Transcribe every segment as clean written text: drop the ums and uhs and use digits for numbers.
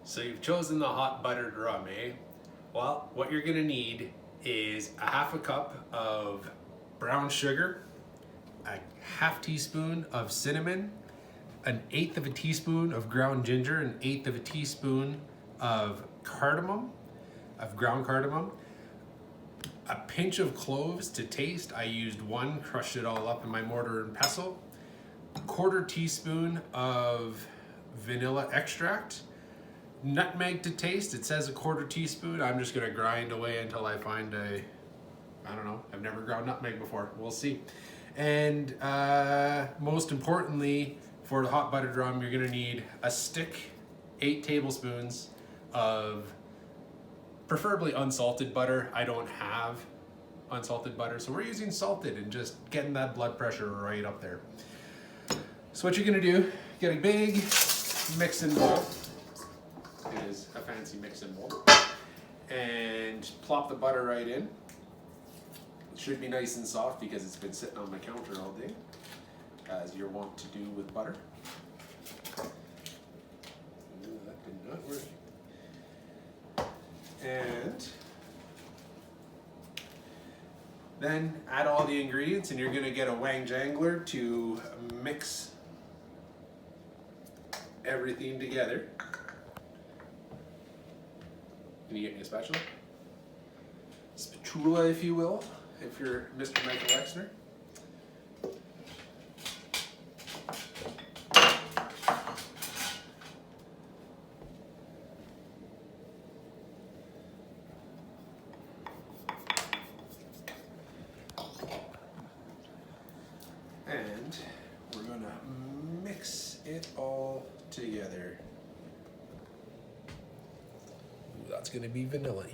So you've chosen the hot buttered rum, eh? Well, what you're gonna need is a half a cup of brown sugar, a half teaspoon of cinnamon, an eighth of a teaspoon of ground ginger, an eighth of a teaspoon of cardamom, of ground cardamom, a pinch of cloves to taste. I used one, crushed it all up in my mortar and pestle, a quarter teaspoon of vanilla extract, nutmeg to taste. It says a quarter teaspoon. I'm just gonna grind away until I find I don't know, I've never ground nutmeg before. We'll see. And most importantly, for the hot buttered rum, you're gonna need a stick, 8 tablespoons of preferably unsalted butter. I don't have unsalted butter, so we're using salted and just getting that blood pressure right up there. So what you're gonna do, get a big mixing bowl. It is a fancy mixing bowl. And plop the butter right in. It should be nice and soft because it's been sitting on my counter all day, as you're wont to do with butter. Ooh, that did not work. And then add all the ingredients, and you're gonna get a wang jangler to mix everything together. Can you get me a spatula? Spatula, if you will, if you're Mr. Michael Exner. And we're gonna mix it all together. Ooh, that's gonna be vanilla-y.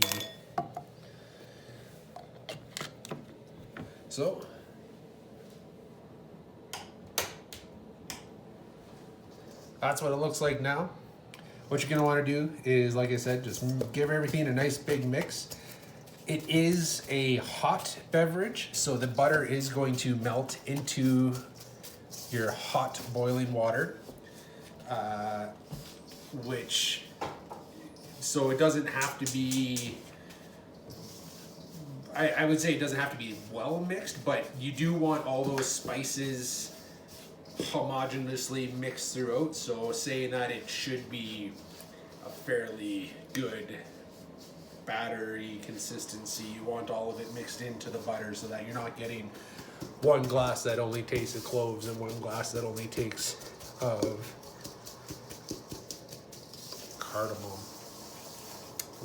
So, that's what it looks like now. What you're gonna wanna do is, like I said, just give everything a nice big mix. It is a hot beverage, so the butter is going to melt into your hot boiling water, so it doesn't have to be, I would say it doesn't have to be well mixed, but you do want all those spices homogeneously mixed throughout, so saying that it should be a fairly good battery consistency. You want all of it mixed into the butter so that you're not getting one glass that only tastes of cloves and one glass that only takes of cardamom.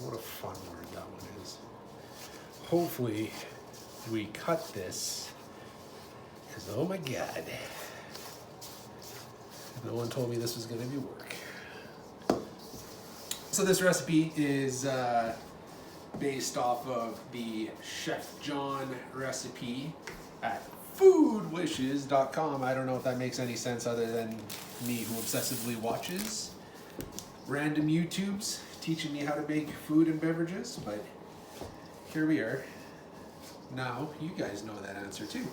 What a fun word that one is. Hopefully we cut this, because oh my god, no one told me this was going to be work. So this recipe is based off of the Chef John recipe at foodwishes.com. I don't know if that makes any sense other than me who obsessively watches random YouTubes teaching me how to make food and beverages, but here we are. Now you guys know that answer too.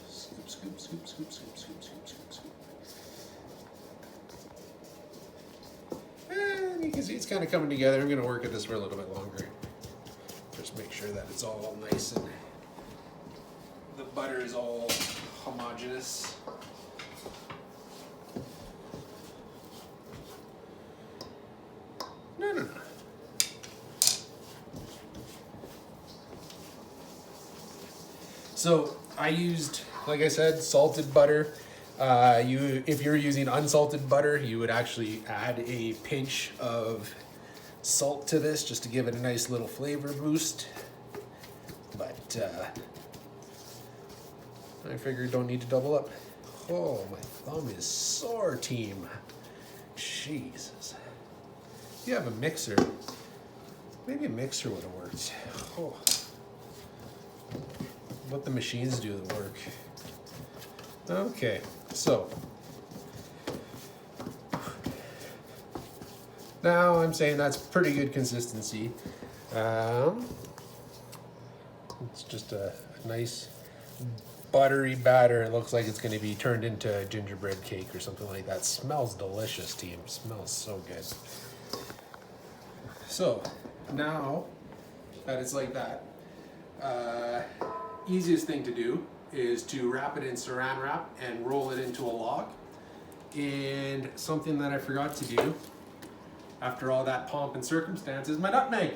Scoop, scoop, scoop, scoop, scoop, scoop, scoop, scoop, scoop. And you can see it's kind of coming together. I'm going to work at this for a little bit longer. Just make sure that it's all nice and the butter is all homogeneous. No. So I used, like I said, salted butter. If you're using unsalted butter, you would actually add a pinch of salt to this just to give it a nice little flavor boost. But I figured don't need to double up. Oh, my thumb is sore, team. Jesus. If you have a mixer, maybe a mixer would have worked. Oh. What the machines do the work. Okay, so now I'm saying that's pretty good consistency. It's just a nice buttery batter. It looks like it's going to be turned into a gingerbread cake or something like that. Smells delicious, team. Smells so good. So now that it's like that, easiest thing to do is to wrap it in saran wrap and roll it into a log. And something that I forgot to do after all that pomp and circumstance is my nutmeg.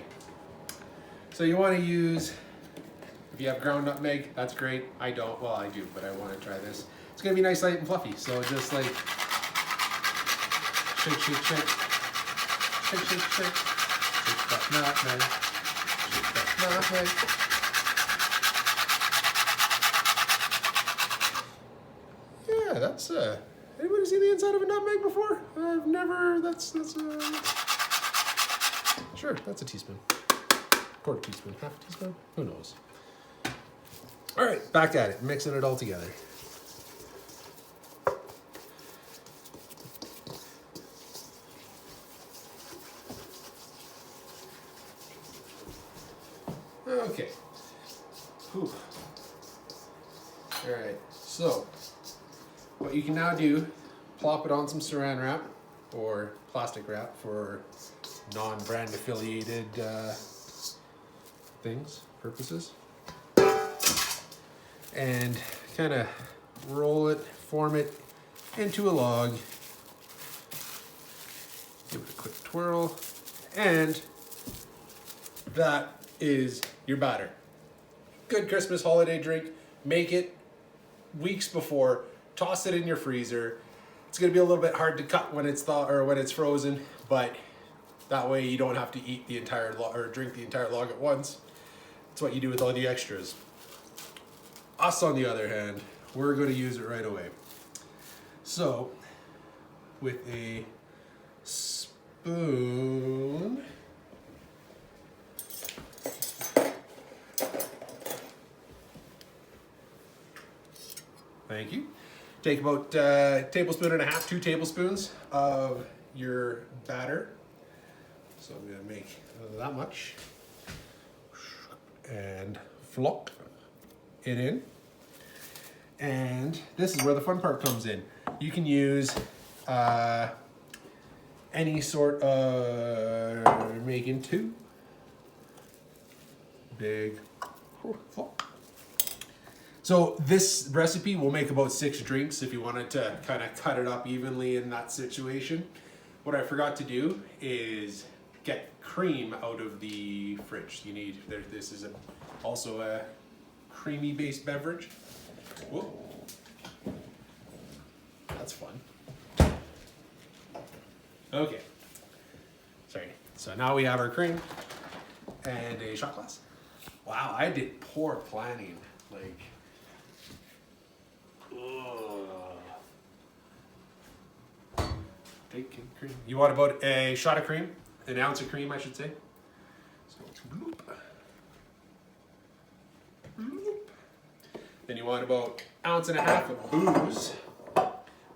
So you want to use, if you have ground nutmeg, that's great. I don't, well I do, but I want to try this. It's going to be nice, light, and fluffy. So just like shake, shake, shake, shake, shake, shake, shake that nutmeg, shake that nutmeg. Yeah, that's anybody seen the inside of a nutmeg before? I've never. That's sure. That's a teaspoon, quarter teaspoon, half a teaspoon. Who knows? All right, back at it, mixing it all together. Okay. Whew. All right. So. What you can now do, plop it on some saran wrap or plastic wrap for non-brand affiliated purposes. And kind of roll it, form it into a log. Give it a quick twirl. And that is your batter. Good Christmas holiday drink. Make it weeks before. Toss it in your freezer. It's gonna be a little bit hard to cut when it's thawed or when it's frozen, but that way you don't have to eat the entire log or drink the entire log at once. That's what you do with all the extras. Us, on the other hand, we're gonna use it right away. So, with a spoon, thank you. Take about a tablespoon and a half, 2 tablespoons of your batter. So I'm gonna make that much. And flop it in. And this is where the fun part comes in. You can use any sort of, making 2 big flop. So this recipe will make about 6 drinks if you wanted to kind of cut it up evenly in that situation. What I forgot to do is get cream out of the fridge. You need, this is also a creamy based beverage. Whoa. That's fun. Okay. Sorry. So now we have our cream and a shot glass. Wow, I did poor planning. Like, bacon cream. You want about a shot of cream, an ounce of cream, I should say. So, bloop. Bloop. Then you want about 1.5 ounces of booze.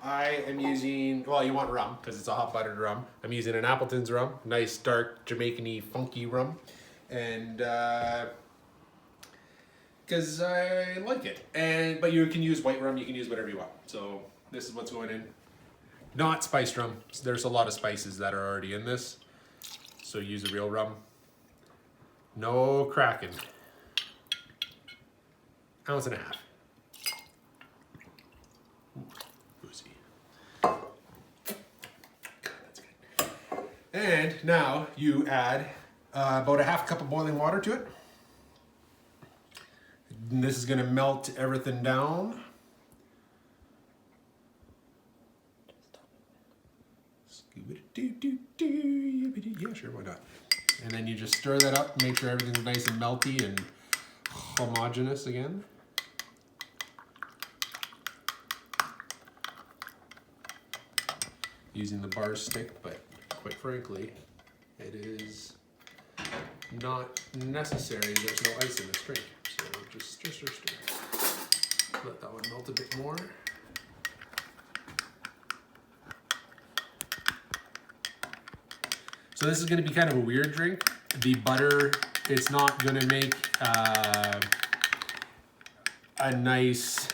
I am using, well, you want rum because it's a hot buttered rum. I'm using an Appleton's rum, nice dark Jamaican-y funky rum, and because I like it. But you can use white rum, you can use whatever you want. So this is what's going in. Not spiced rum. There's a lot of spices that are already in this. So use a real rum. No cracking. 1.5 ounces. Boozy. That's good. And now you add about 1/2 cup of boiling water to it. And this is going to melt everything down. Yeah, sure, why not? And then you just stir that up, make sure everything's nice and melty and homogeneous again. Using the bar stick, but quite frankly, it is not necessary. There's no ice in this drink, so just stir, stir, stir. Let that one melt a bit more. So this is going to be kind of a weird drink. The butter, it's not going to make a a nice,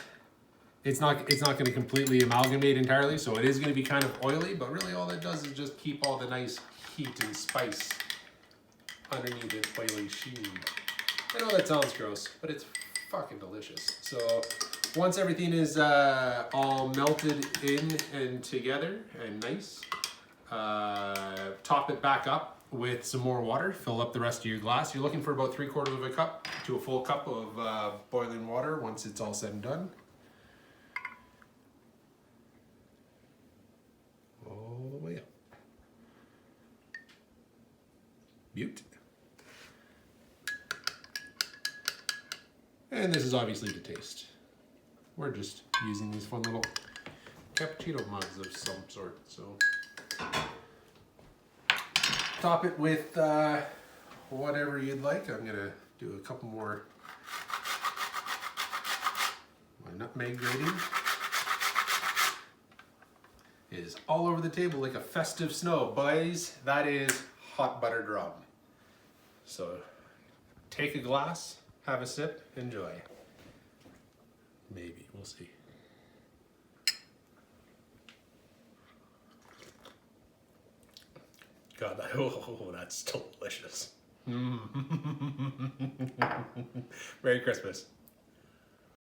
it's not going to completely amalgamate entirely, so it is going to be kind of oily, but really all that does is just keep all the nice heat and spice underneath an oily sheen. I know that sounds gross, but it's fucking delicious. So once everything is all melted in and together and nice, top it back up with some more water. Fill up the rest of your glass. You're looking for about 3/4 of a cup to a full cup of boiling water once it's all said and done. All the way up. Mute. And this is obviously to taste. We're just using these fun little cappuccino mugs of some sort. So top it with whatever you'd like. I'm gonna do a couple more. My nutmeg grating is all over the table like a festive snow. Boys, that is hot buttered rum. So take a glass, have a sip, enjoy. Maybe, we'll see. God, that's delicious. Merry Christmas.